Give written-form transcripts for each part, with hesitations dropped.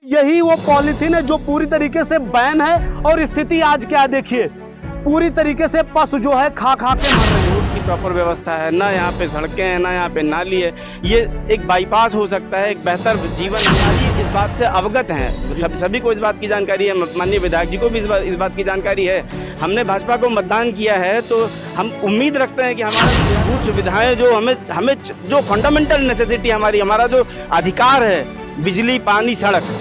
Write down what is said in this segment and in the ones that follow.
यही वो पॉलीथीन है जो पूरी तरीके से बैन है और स्थिति आज क्या देखिए, पूरी तरीके से पशु जो है खा खा के मर रहे हैं। रोड की प्रॉपर व्यवस्था है ना, यहाँ पे सड़कें हैं ना, यहाँ पे नाली है। ये एक बाईपास हो सकता है, एक बेहतर जीवन हमारी इस बात से अवगत हैं। सभी को इस बात की जानकारी है, माननीय विधायक जी को भी इस बात की जानकारी है। हमने भाजपा को मतदान किया है तो हम उम्मीद रखते हैं कि हमारी मूलभूत सुविधाएं जो हमें जो फंडामेंटल नेसेसिटी हमारा जो अधिकार है, बिजली, पानी, सड़क,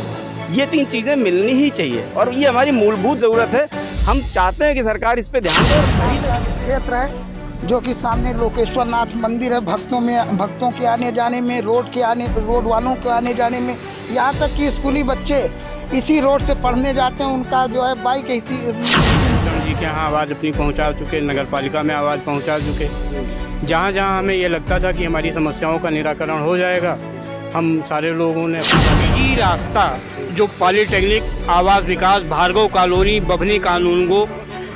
ये 3 चीज़ें मिलनी ही चाहिए और ये हमारी मूलभूत ज़रूरत है। हम चाहते हैं कि सरकार इस पे ध्यान दे। क्षेत्र है जो कि सामने लोकेश्वर नाथ मंदिर है, भक्तों के आने जाने में, रोड वालों के आने जाने में, यहाँ तक कि स्कूली बच्चे इसी रोड से पढ़ने जाते हैं। उनका जो है बाइक इसी जी के यहाँ आवाज़ अपनी पहुँचा चुके, नगर पालिका में आवाज़ पहुँचा चुके। जहाँ जहाँ हमें ये लगता था कि हमारी समस्याओं का निराकरण हो जाएगा, हम सारे लोगों ने निजी रास्ता जो पॉलीटेक्निक, आवास विकास, भार्गव कॉलोनी, बभनी कानूनगो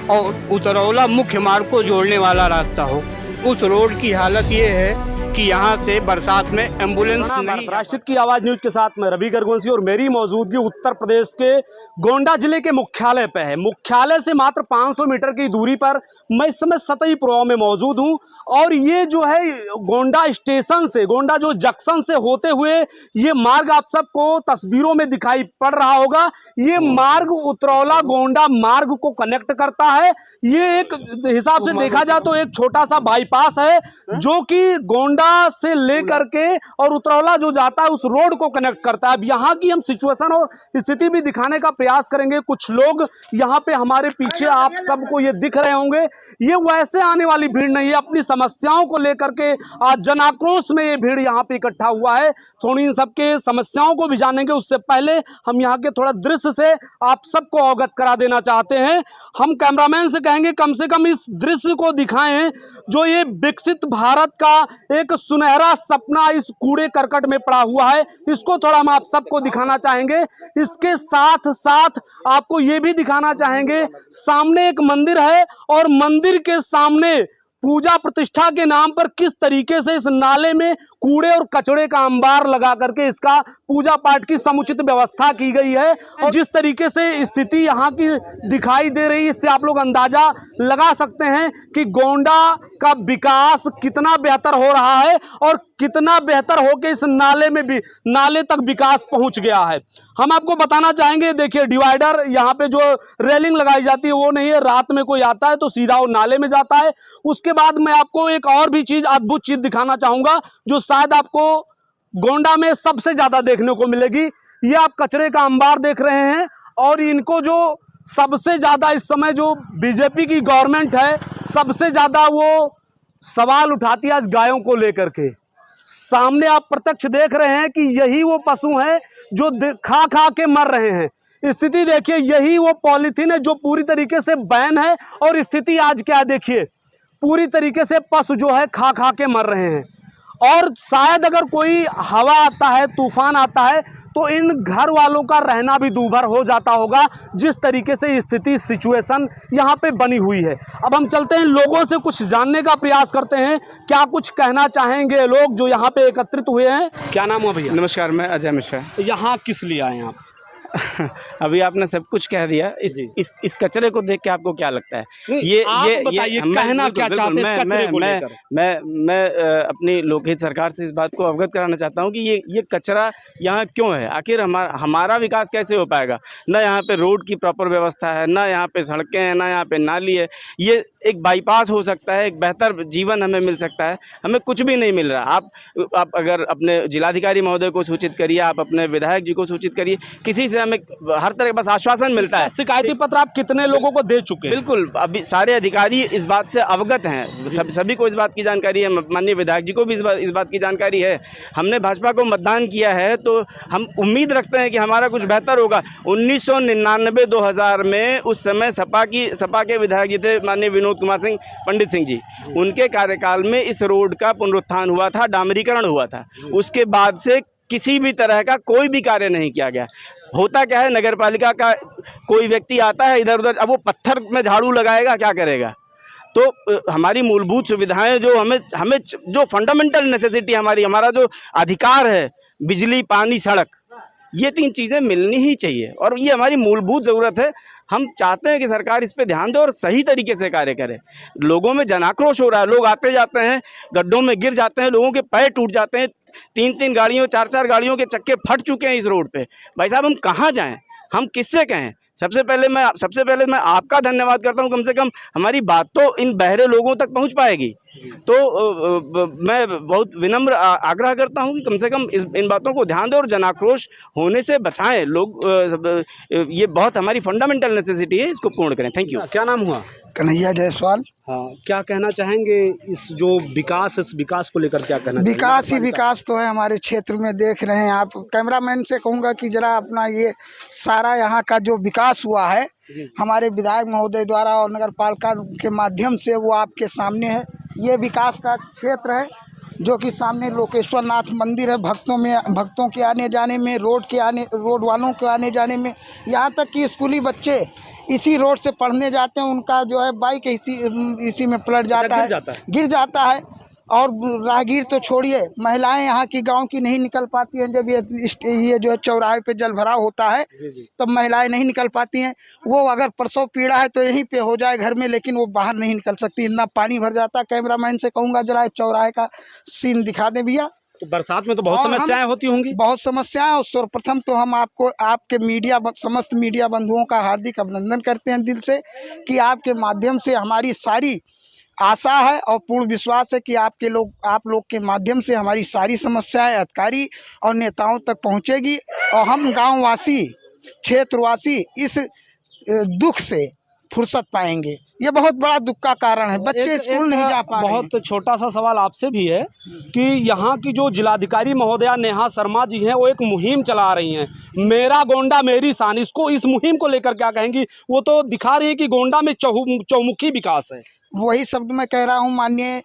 और उतरौला मुख्य मार्ग को जोड़ने वाला रास्ता हो, उस रोड की हालत ये है कि यहाँ से बरसात में एम्बुलेंस नहीं। राष्ट्रहित की आवाज न्यूज के साथ मैं रवि गर्गवंशी और मेरी मौजूदगी उत्तर प्रदेश के गोंडा जिले के मुख्यालय पे है। मुख्यालय से मात्र 500 मीटर की दूरी पर मैं इस समय सतईपुरा में मौजूद हूँ और ये जो है गोंडा स्टेशन से, गोंडा जो जंक्शन से होते हुए ये मार्ग आप सबको तस्वीरों में दिखाई पड़ रहा होगा। ये मार्ग उतरौला गोंडा मार्ग को कनेक्ट करता है। ये एक हिसाब से देखा जाए तो एक छोटा सा बाईपास है जो कि गोंडा से लेकर के और उतरौला जो जाता है उस रोड को कनेक्ट करता है। अब यहाँ की हम सिचुएशन और स्थिति भी दिखाने का प्रयास करेंगे। कुछ लोग यहाँ पे हमारे पीछे आप सबको ये दिख रहे होंगे, ये वैसे आने वाली भीड़ नहीं है। अपनी समस्याओं को लेकर के आज जन आक्रोश में ये भीड़ यहाँ पे इकट्ठा हुआ है। थोड़ी इन सबके समस्याओं को भी जानेंगे, उससे पहले हम यहाँ के थोड़ा दृश्य से आप सबको अवगत करा देना चाहते हैं। हम कैमरामैन से कहेंगे कम से कम इस दृश्य को दिखाएं जो ये विकसित भारत का एक सुनहरा सपना इस कूड़े करकट में पड़ा हुआ है, इसको थोड़ा हम आप सबको दिखाना चाहेंगे। इसके साथ साथ आपको ये भी दिखाना चाहेंगे, सामने एक मंदिर है और मंदिर के सामने पूजा प्रतिष्ठा के नाम पर किस तरीके से इस नाले में कूड़े और कचड़े का अंबार लगा करके इसका पूजा पाठ की समुचित व्यवस्था की गई है। और जिस तरीके से स्थिति यहाँ की दिखाई दे रही है, इससे आप लोग अंदाजा लगा सकते हैं कि गोंडा का विकास कितना बेहतर हो रहा है और कितना बेहतर हो के इस नाले में भी नाले तक विकास पहुंच गया है। हम आपको बताना चाहेंगे, देखिए डिवाइडर यहाँ पे जो रेलिंग लगाई जाती है वो नहीं है, रात में कोई आता है तो सीधा वो नाले में जाता है। उसके बाद मैं आपको एक और भी चीज, अद्भुत चीज दिखाना चाहूंगा जो शायद आपको गोंडा में सबसे ज्यादा देखने को मिलेगी। ये आप कचरे का अंबार देख रहे हैं और इनको जो सबसे ज्यादा इस समय जो बीजेपी की गवर्नमेंट है सबसे ज्यादा वो सवाल उठाती है गायों को लेकर के। सामने आप प्रत्यक्ष देख रहे हैं कि यही वो पशु हैं जो खा खा के मर रहे हैं। स्थिति देखिए, यही वो पॉलीथीन है जो पूरी तरीके से बैन है और स्थिति आज क्या देखिए, पूरी तरीके से पशु जो है खा खा के मर रहे हैं। और शायद अगर कोई हवा आता है, तूफान आता है तो इन घर वालों का रहना भी दूभर हो जाता होगा, जिस तरीके से स्थिति सिचुएशन यहाँ पे बनी हुई है। अब हम चलते हैं, लोगों से कुछ जानने का प्रयास करते हैं, क्या कुछ कहना चाहेंगे लोग जो यहाँ पे एकत्रित हुए हैं। क्या नाम है भैया? नमस्कार, मैं अजय मिश्रा। यहाँ किस लिए आए हैं आप? अभी आपने सब कुछ कह दिया। इस कचरे को देख के आपको क्या लगता है? ये कहना क्या चाहते हैं? मैं अपनी लोकहित सरकार से इस बात को अवगत कराना चाहता हूँ कि ये कचरा यहाँ क्यों है। आखिर हमारा विकास कैसे हो पाएगा? ना यहाँ पे रोड की प्रॉपर व्यवस्था है, ना यहाँ पे सड़कें हैं, ना यहाँ पे नाली है। ये एक बाईपास हो सकता है, एक बेहतर जीवन हमें मिल सकता है, हमें कुछ भी नहीं मिल रहा। आप अगर अपने जिलाधिकारी महोदय को सूचित करिए, आप अपने विधायक जी को सूचित करिए, किसी से हमें हर तरह बस आश्वासन मिलता है। शिकायती पत्र आप कितने लोगों को दे चुके हैं? बिल्कुल, अभी सारे अधिकारी इस बात से अवगत हैं, सभी को इस बात की जानकारी है, माननीय विधायक जी को भी इस बात की जानकारी है। हमने भाजपा को मतदान किया है तो हम उम्मीद रखते हैं कि हमारा कुछ बेहतर होगा। 1999-2000 में उस समय सपा के विधायक जी थे माननीय विनोद कुमार सिंह पंडित सिंह जी, उनके कार्यकाल में इस रोड का पुनरुत्थान हुआ था, डामरीकरण हुआ था। उसके बाद से किसी भी तरह का कोई भी कार्य नहीं किया गया। होता क्या है, नगर पालिका का कोई व्यक्ति आता है इधर उधर, अब वो पत्थर में झाड़ू लगाएगा, क्या करेगा? तो हमारी मूलभूत सुविधाएं जो हमें जो फंडामेंटल नेसेसिटी हमारा जो अधिकार है, बिजली, पानी, सड़क, ये 3 चीज़ें मिलनी ही चाहिए और ये हमारी मूलभूत ज़रूरत है। हम चाहते हैं कि सरकार इस पे ध्यान दे और सही तरीके से कार्य करे। लोगों में जनाक्रोश हो रहा है, लोग आते जाते हैं, गड्ढों में गिर जाते हैं, लोगों के पैर टूट जाते हैं, 3-3 गाड़ियों 4-4 गाड़ियों के चक्के फट चुके हैं इस रोड पे। भाई साहब हम कहाँ जाएँ, हम किससे कहें? सबसे पहले मैं आपका धन्यवाद करता हूँ, कम से कम हमारी बात तो इन बहरे लोगों तक पहुँच पाएगी। तो मैं बहुत विनम्र आग्रह करता हूँ कि कम से कम इन बातों को ध्यान दें और जनाक्रोश होने से बचाएं लोग। ये बहुत हमारी फंडामेंटल नेसेसिटी है, इसको पूर्ण करें। Thank you. क्या नाम हुआ? कन्हैया जायसवाल। हाँ, क्या कहना चाहेंगे इस जो विकास, इस विकास को लेकर क्या कहना विकास ही विकास तो है हमारे क्षेत्र में, देख रहे हैं आप। कैमरामैन से कहूँगा कि जरा अपना ये सारा यहाँ का जो विकास हुआ है हमारे विधायक महोदय द्वारा और नगर पालिका के माध्यम से, वो आपके सामने है। ये विकास का क्षेत्र है जो कि सामने लोकेश्वर नाथ मंदिर है। भक्तों के आने जाने में, रोड वालों के आने जाने में, यहाँ तक कि स्कूली बच्चे इसी रोड से पढ़ने जाते हैं, उनका जो है बाइक इसी में पलट गिर जाता है। और राहगीर तो छोड़िए, महिलाएं यहाँ की गांव की नहीं निकल पाती हैं। जब ये जो है चौराहे पे जल भराव होता है तब महिलाएं नहीं निकल पाती हैं। वो अगर प्रसव पीड़ा है तो यहीं पे हो जाए घर में, लेकिन वो बाहर नहीं निकल सकती, इतना पानी भर जाता है। कैमरामैन से कहूँगा जरा चौराहे का सीन दिखा दें भैया। तो बरसात में तो बहुत समस्याएं होती होंगी। बहुत समस्याएं। और सर्वप्रथम तो हम आपको, आपके समस्त मीडिया बंधुओं का हार्दिक अभिनंदन करते हैं दिल से कि आपके माध्यम से हमारी सारी आशा है और पूर्ण विश्वास है कि आप लोग के माध्यम से हमारी सारी समस्याएं अधिकारी और नेताओं तक पहुंचेगी और हम गांववासी, क्षेत्रवासी इस दुख से फुर्सत पाएंगे। ये बहुत बड़ा दुख का कारण है, बच्चे स्कूल नहीं जा पा रहे हैं। बहुत छोटा सा सवाल आपसे भी है कि यहाँ की जो जिलाधिकारी महोदया नेहा शर्मा जी हैं, वो एक मुहिम चला रही हैं, मेरा गोंडा मेरी शान। इस मुहिम को लेकर क्या कहेंगी? वो तो दिखा रही है कि गोंडा में चौमुखी विकास है। वही शब्द मैं कह रहा हूँ माननीय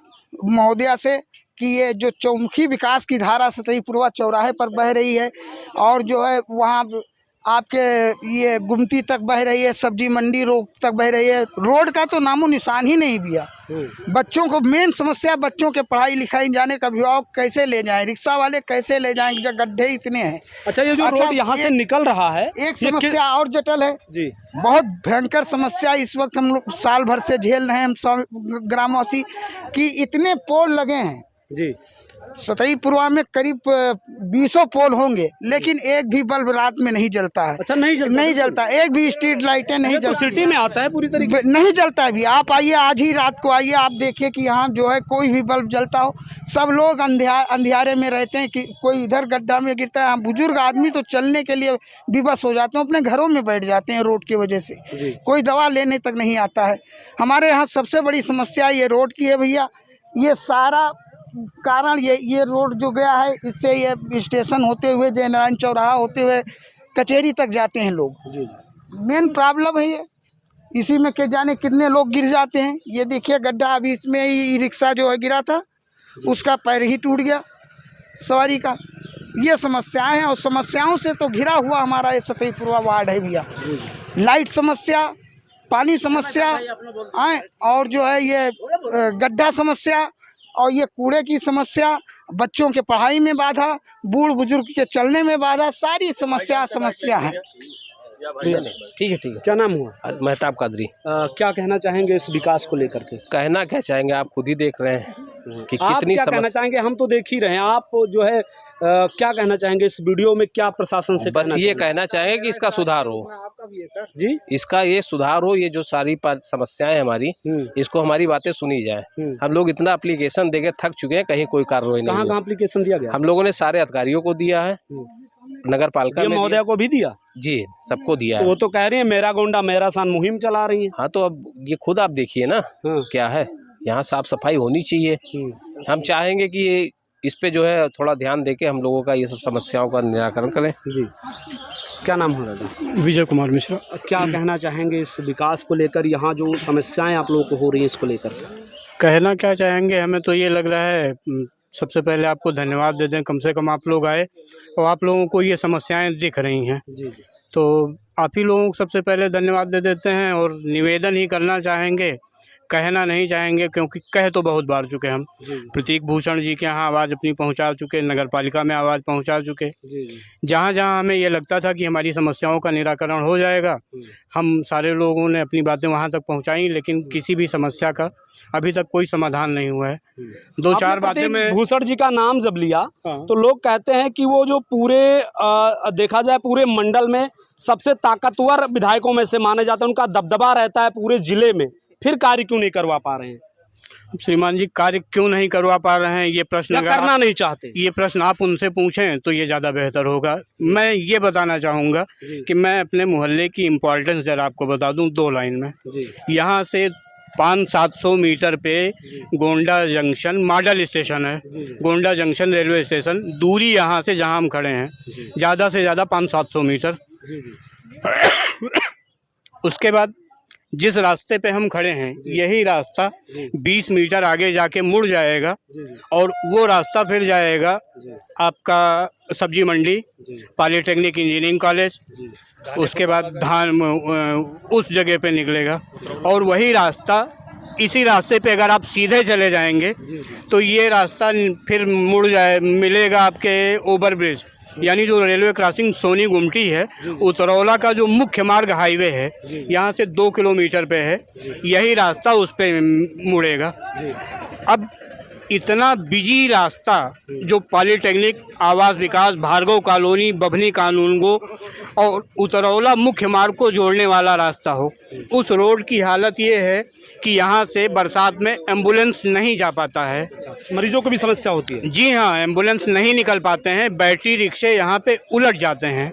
महोदया से कि ये जो चौमुखी विकास की धारा सतईपुरवा चौराहे पर बह रही है और जो है वहाँ आपके ये गुमती तक बह रही है, सब्जी मंडी रोड तक बह रही है, रोड का तो नामो निशान ही नहीं दिया। बच्चों को मेन समस्या, बच्चों के पढ़ाई लिखाई जाने का अभिभावक कैसे ले जाएं, रिक्शा वाले कैसे ले जाएंगे जब गड्ढे इतने हैं। अच्छा, ये जो रोड यहाँ से निकल रहा है, एक समस्या और जटिल है जी, बहुत भयंकर समस्या इस वक्त हम लोग साल भर से झेल रहे हैं, हम ग्रामवासी, कि इतने पोल लगे हैं जी। सतईपुरवा में करीब 20 पोल होंगे, लेकिन एक भी बल्ब रात में नहीं जलता है। अच्छा, नहीं जलता। एक भी स्ट्रीट लाइटें नहीं जलती। तो सिटी में आता है पूरी तरीके से नहीं जलता है भी। आप आइए, आज ही रात को आइए, आप देखिए कि यहाँ जो है कोई भी बल्ब जलता हो। सब लोग अंधियारे में रहते हैं कि कोई इधर गड्ढा में गिरता है। बुजुर्ग आदमी तो चलने के लिए विवश हो जाते हैं, अपने घरों में बैठ जाते हैं रोड की वजह से। कोई दवा लेने तक नहीं आता है। हमारे यहाँ सबसे बड़ी समस्या ये रोड की है भैया। ये सारा कारण ये रोड जो गया है, इससे ये स्टेशन होते हुए जयनारायण चौराहा होते हुए कचहरी तक जाते हैं लोग। मेन प्रॉब्लम है ये। इसी में के जाने कितने लोग गिर जाते हैं। ये देखिए गड्ढा, अभी इसमें ही रिक्शा जो है गिरा था, उसका पैर ही टूट गया सवारी का। ये समस्याएं हैं और समस्याओं से तो घिरा हुआ हमारा ये सतईपुरवा वार्ड है भैया। लाइट समस्या, पानी समस्या और जो है ये गड्ढा समस्या और ये कूड़े की समस्या, बच्चों के पढ़ाई में बाधा, बूढ़ बुजुर्ग के चलने में बाधा, सारी समस्या है। ठीक है। क्या नाम हुआ? महताब कादरी। क्या कहना चाहेंगे इस विकास को लेकर के? कहना क्या चाहेंगे, आप खुद ही देख रहे हैं कि कितनी क्या कहना चाहेंगे? हम तो देख ही रहे हैं। आप जो है क्या कहना चाहेंगे इस वीडियो में? क्या प्रशासन से बस ये कहना चाहेंगे कि इसका सुधार हो जी, इसका ये सुधार हो। ये जो सारी समस्याएं हमारी, इसको हमारी बातें सुनी जाए। हम लोग इतना एप्लीकेशन देके थक चुके हैं, कहीं कोई कार्रवाई नहीं। कहाँ एप्लीकेशन दिया गया? हम लोगों ने सारे अधिकारियों को दिया है, नगर पालिका में महोदया को भी दिया जी, सबको दिया है। वो तो कह रही है मेरा गोंडा मेरा शान मुहिम चला रही है। हाँ, तो अब ये खुद आप देखिए ना क्या है। यहाँ साफ सफाई होनी चाहिए। हम चाहेंगे कि ये इस पे जो है थोड़ा ध्यान देके हम लोगों का ये सब समस्याओं का निराकरण करें जी। क्या नाम हो रहा है? विजय कुमार मिश्रा। क्या कहना चाहेंगे इस विकास को लेकर? यहाँ जो समस्याएं आप लोगों को हो रही हैं इसको लेकर? कहना क्या चाहेंगे, हमें तो ये लग रहा है, सबसे पहले आपको धन्यवाद दे दें, कम से कम आप लोग आए और आप लोगों को ये समस्याएं दिख रही हैं जी। तो आप ही लोगों को सबसे पहले धन्यवाद दे देते हैं और निवेदन ही करना चाहेंगे, कहना नहीं चाहेंगे, क्योंकि कह तो बहुत बार चुके हम। प्रतीक भूषण जी के यहाँ आवाज़ अपनी पहुँचा चुके, नगर पालिका में आवाज़ पहुँचा चुके। जहाँ जहाँ हमें ये लगता था कि हमारी समस्याओं का निराकरण हो जाएगा, हम सारे लोगों ने अपनी बातें वहाँ तक पहुँचाई, लेकिन किसी भी समस्या का अभी तक कोई समाधान नहीं हुआ है। दो चार बातें में भूषण जी का नाम जब लिया तो लोग कहते हैं कि वो जो पूरे देखा जाए पूरे मंडल में सबसे ताकतवर विधायकों में से माने जाते हैं, उनका दबदबा रहता है पूरे जिले में, फिर कार्य क्यों नहीं करवा पा रहे हैं? श्रीमान जी, कार्य क्यों नहीं करवा पा रहे हैं, ये प्रश्न अगर करना नहीं चाहते, ये प्रश्न आप उनसे पूछें तो ये ज़्यादा बेहतर होगा। मैं ये बताना चाहूँगा कि मैं अपने मोहल्ले की इम्पोर्टेंस जरा आपको बता दूँ 2 लाइन में। यहाँ से 500-700 मीटर पे गोंडा जंक्शन मॉडल स्टेशन है। गोंडा जंक्शन रेलवे स्टेशन, दूरी यहाँ से जहाँ हम खड़े हैं ज़्यादा से ज़्यादा 500-700 मीटर। उसके बाद जिस रास्ते पे हम खड़े हैं, यही रास्ता 20 मीटर आगे जाके मुड़ जाएगा और वो रास्ता फिर जाएगा आपका सब्जी मंडी, पॉलीटेक्निक इंजीनियरिंग कॉलेज, उसके बाद धान उस जगह पे निकलेगा। और वही रास्ता, इसी रास्ते पे अगर आप सीधे चले जाएंगे तो ये रास्ता फिर मुड़ मिलेगा आपके ओवर ब्रिज, यानी जो रेलवे क्रॉसिंग सोनी गुमटी है, उतरौला का जो मुख्य मार्ग हाईवे है, यहाँ से 2 किलोमीटर पे है, यही रास्ता उस पे मुड़ेगा। अब इतना बिजी रास्ता जो पॉलीटेक्निक, आवास विकास, भार्गव कॉलोनी, बभनी कानूनगो और उतरौला मुख्य मार्ग को जोड़ने वाला रास्ता हो, उस रोड की हालत ये है कि यहाँ से बरसात में एम्बुलेंस नहीं जा पाता है। मरीजों को भी समस्या होती है। जी हाँ, एम्बुलेंस नहीं निकल पाते हैं, बैटरी रिक्शे यहाँ पे उलट जाते हैं।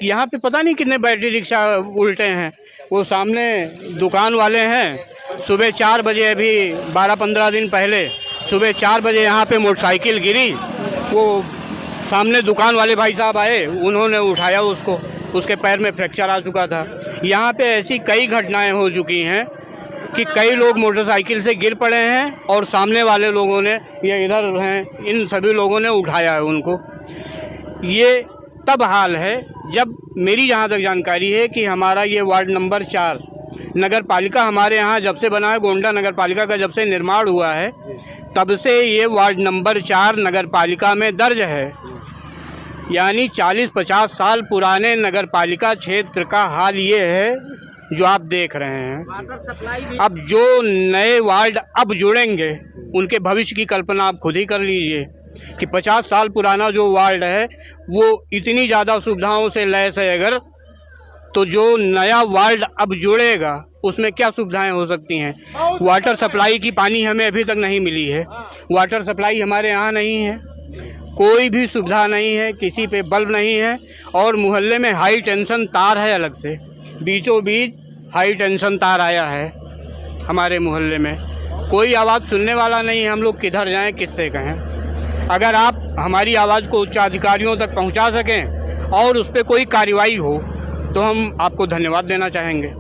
यहाँ पे पता नहीं कितने बैटरी रिक्शा उल्टे हैं। वो सामने दुकान वाले हैं, सुबह 4 बजे, अभी 12-15 दिन पहले सुबह 4 बजे यहाँ पे मोटरसाइकिल गिरी, वो सामने दुकान वाले भाई साहब आए, उन्होंने उठाया उसको, उसके पैर में फ्रैक्चर आ चुका था। यहाँ पे ऐसी कई घटनाएं हो चुकी हैं कि कई लोग मोटरसाइकिल से गिर पड़े हैं और सामने वाले लोगों ने, ये इधर हैं, इन सभी लोगों ने उठाया है उनको। ये तब हाल है जब मेरी जहाँ तक जानकारी है कि हमारा ये वार्ड नंबर 4 नगर पालिका हमारे यहाँ जब से बना है, गोंडा नगर पालिका का जब से निर्माण हुआ है, तब से ये वार्ड नंबर 4 नगर पालिका में दर्ज है। यानी 40-50 साल पुराने नगर पालिका क्षेत्र का हाल ये है जो आप देख रहे हैं। अब जो नए वार्ड अब जुड़ेंगे, उनके भविष्य की कल्पना आप खुद ही कर लीजिए कि 50 साल पुराना जो वार्ड है वो इतनी ज़्यादा सुविधाओं से लैस है अगर, तो जो नया वार्ड अब जुड़ेगा उसमें क्या सुविधाएं हो सकती हैं। वाटर सप्लाई की पानी हमें अभी तक नहीं मिली है, वाटर सप्लाई हमारे यहाँ नहीं है, कोई भी सुविधा नहीं है, किसी पे बल्ब नहीं है, और मोहल्ले में हाई टेंशन तार है अलग से, बीचों बीच हाई टेंशन तार आया है हमारे मोहल्ले में। कोई आवाज़ सुनने वाला नहीं है, हम लोग किधर जाएं, किससे कहें। अगर आप हमारी आवाज़ को उच्चाधिकारियों तक पहुंचा सकें और उस पर कोई कार्रवाई हो तो हम आपको धन्यवाद देना चाहेंगे।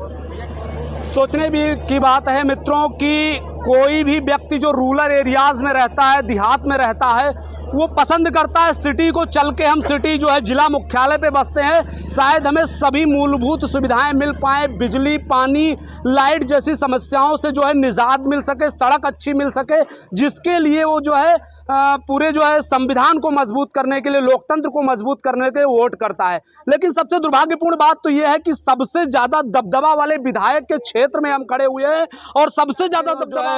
सोचने भी की बात है मित्रों कि कोई भी व्यक्ति जो रूरल एरियाज़ में रहता है, देहात में रहता है, वो पसंद करता है सिटी को चल के। हम सिटी जो है जिला मुख्यालय पे बसते हैं, शायद हमें सभी मूलभूत सुविधाएं मिल पाएँ, बिजली, पानी, लाइट जैसी समस्याओं से जो है निजात मिल सके, सड़क अच्छी मिल सके, जिसके लिए वो जो है पूरे जो है संविधान को मजबूत करने के लिए, लोकतंत्र को मजबूत करने के लिए वोट करता है। लेकिन सबसे दुर्भाग्यपूर्ण बात तो ये है कि सबसे ज़्यादा दबदबा वाले विधायक के क्षेत्र में हम खड़े हुए हैं और सबसे ज़्यादा दबदबा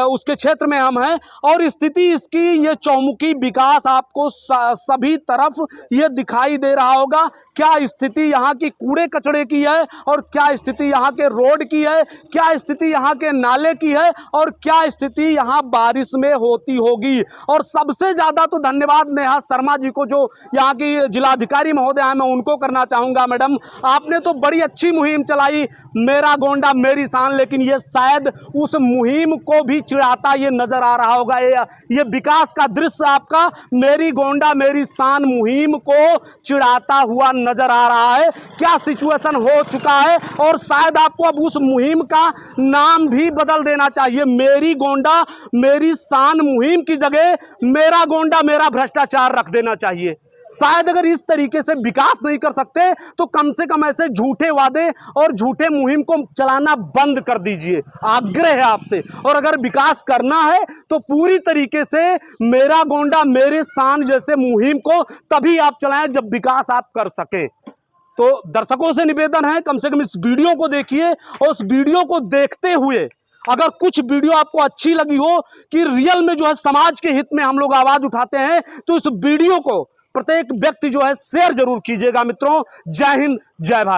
उसके क्षेत्र में हम हैं, और स्थिति इसकी ये चौमुखी विकास आपको सभी तरफ ये दिखाई दे रहा होगा। क्या स्थिति यहाँ की कूड़े कचड़े की है, और क्या स्थिति यहाँ के रोड की है, क्या स्थिति यहाँ के नाले की है, और क्या स्थिति यहाँ बारिश में होती होगी। और सबसे ज़्यादा तो धन्यवाद नेहा शर्मा जी को, जो यहाँ की जिलाधिकारी महोदय हैं, मैं उनको करना चाहूँगा। मैडम, आपने तो बड़ी अच्छी मुहिम चलाई, मेरा गोंडा मेरी शान, लेकिन ये शायद उस मुहिम को भी चिढ़ाता ये नज़र आ रहा होगा। ये विकास का दृश्य आपका मेरी गोंडा मेरी शान मुहिम को चिढ़ाता हुआ नज़र आ रहा है। क्या सिचुएशन हो चुका है, और शायद आपको अब उस मुहिम का नाम भी बदल देना चाहिए। मेरी गोंडा मेरी शान मुहिम की जगह मेरा गोंडा मेरा भ्रष्टाचार रख देना चाहिए। शायद अगर इस तरीके से विकास नहीं कर सकते तो कम से कम ऐसे झूठे वादे और झूठे मुहिम को चलाना बंद कर दीजिए, आग्रह है आपसे। और अगर विकास करना है तो पूरी तरीके से मेरा गोंडा मेरे शान जैसे मुहिम को तभी आप चलाएं जब विकास आप कर सकें। तो दर्शकों से निवेदन है कम से कम इस वीडियो को देखिए और उस वीडियो को देखते हुए अगर कुछ वीडियो आपको अच्छी लगी हो कि रियल में जो है समाज के हित में हम लोग आवाज उठाते हैं तो इस वीडियो को प्रत्येक व्यक्ति जो है शेयर जरूर कीजिएगा। मित्रों, जय हिंद, जय भारत।